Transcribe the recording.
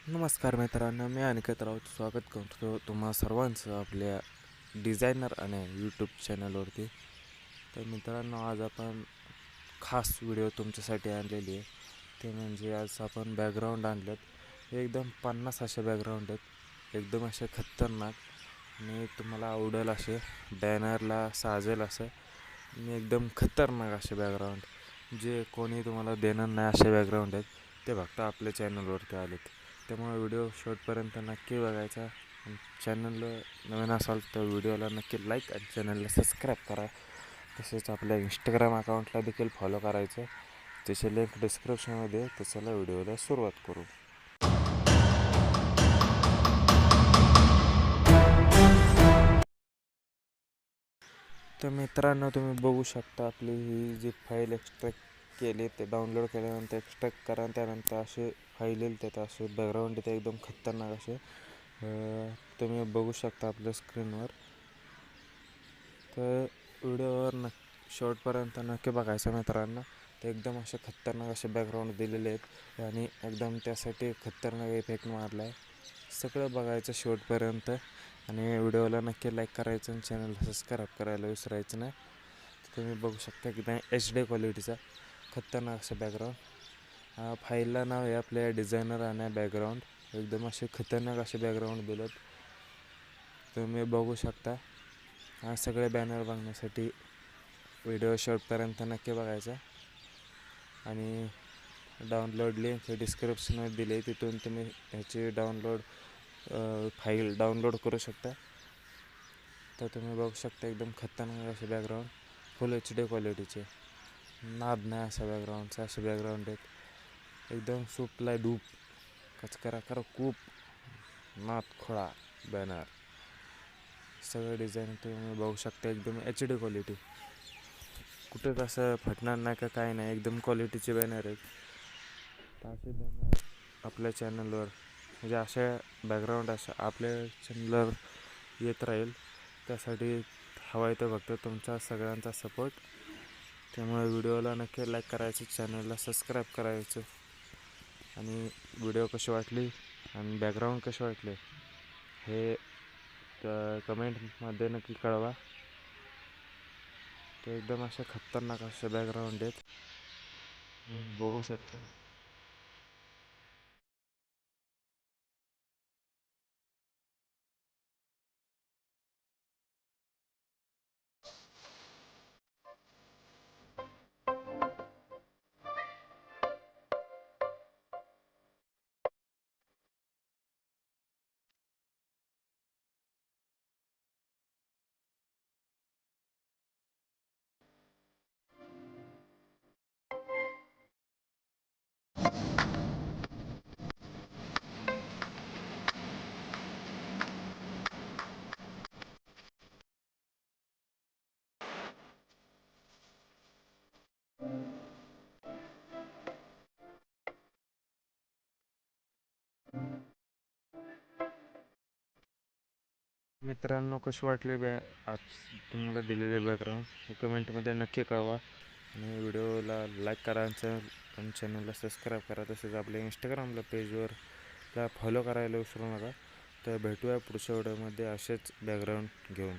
नमस्कार मित्रांनो, मी अनिकेत राऊत स्वागत करतो तुम्हा सर्वांचं आपल्या डिझायनर आणि यूट्यूब चॅनलवरती. तर मित्रांनो, आज आपण खास व्हिडिओ तुमच्यासाठी आणलेली आहे. ते म्हणजे आज आपण बॅकग्राऊंड आणलेत. हे एकदम 50 असे बॅकग्राऊंड आहेत, एकदम असे खतरनाक आणि तुम्हाला आवडेल असे, बॅनरला साजेल असं आणि एकदम खतरनाक असे बॅकग्राऊंड जे कोणी तुम्हाला देणार नाही असे बॅकग्राऊंड आहेत. ते फक्त आपल्या चॅनलवरती आलेत. त्यामुळे व्हिडिओ शेवटपर्यंत नक्की बघायचा. आणि चॅनलला नवीन असाल तर व्हिडिओला नक्की लाईक आणि चॅनलला सबस्क्राईब करा. तसेच आपल्या इंस्टाग्राम अकाउंटला देखील फॉलो करायचं. त्याची लिंक डिस्क्रिप्शनमध्ये. तर चला व्हिडिओला सुरुवात करू. तर मित्रांनो, तुम्ही बघू शकता आपली ही जी फाईल एक्स्ट्रॅक्ट केली ते डाउनलोड केल्यानंतर एक्स्ट्रॅक्ट करा. त्यानंतर असे फाईल येईल त्यात असे बॅकग्राऊंड ते एकदम खतरनाक असे तुम्ही बघू शकता आपल्या स्क्रीनवर. तर व्हिडिओवर शेवटपर्यंत नक्की बघायचं मित्रांनो. ते एकदम असे खतरनाक असे बॅकग्राऊंड दिलेले आहेत आणि एकदम त्यासाठी खतरनाक इफेक्ट मारला आहे. सगळं बघायचं शेवटपर्यंत आणि व्हिडिओला नक्की लाईक करायचं आणि चॅनलला सबस्क्राईब करायला विसरायचं नाही. तुम्ही बघू शकता एकदम HD क्वालिटीचा खतरनाक असं बॅकग्राऊंड. फाईलला नाव आहे आपल्या डिझायनर आणि बॅकग्राऊंड. एकदम असे खतरनाक असे बॅकग्राऊंड दिलेत तुम्ही बघू शकता. सगळे बॅनर बघण्यासाठी व्हिडिओ शेवटपर्यंत नक्की बघायचा आणि डाउनलोड लिंक हे डिस्क्रिप्शनमध्ये दिले, तिथून तुम्ही ह्याची फाईल डाउनलोड करू शकता. तर तुम्ही बघू शकता एकदम खतरनाक असे बॅकग्राऊंड फुल HD क्वालिटीचे, नाद नाही अशा बॅकग्राऊंडचा. असे बॅकग्राऊंड आहेत एकदम सुपला डूप कचकरा कर खूप नाद खोळा बॅनर. सगळं डिझाईन तुम्ही बघू शकता एकदम HD क्वालिटी, कुठंच असं फटणार नाही का काय नाही, एकदम क्वालिटीचे बॅनर आहेत. तर असे बॅनर आपल्या चॅनलवर म्हणजे अशा बॅकग्राऊंड अशा आपल्या चॅनलवर येत राहील. त्यासाठी हवा आहे तर फक्त तुमचा सगळ्यांचा सपोर्ट. त्यामुळे व्हिडिओला नक्की लाईक करायचं, चॅनलला सबस्क्राईब करायचं आणि व्हिडिओ कशी वाटली आणि बॅकग्राऊंड कसे वाटले हे कमेंटमध्ये नक्की कळवा. ते एकदम असे खतरनाक असे बॅकग्राऊंड आहेत बघू शकता. मित्रांनो, कशी वाटली आज तुम्हाला दिलेले बॅकग्राऊंड हे कमेंटमध्ये नक्की कळवा आणि व्हिडिओला लाईक करा आणि चॅनलला सबस्क्राईब करा. तसेच आपल्या इंस्टाग्रामला पेजवर फॉलो करायला विसरू नका. तर भेटूया पुढच्या व्हिडिओमध्ये असेच बॅकग्राऊंड घेऊन.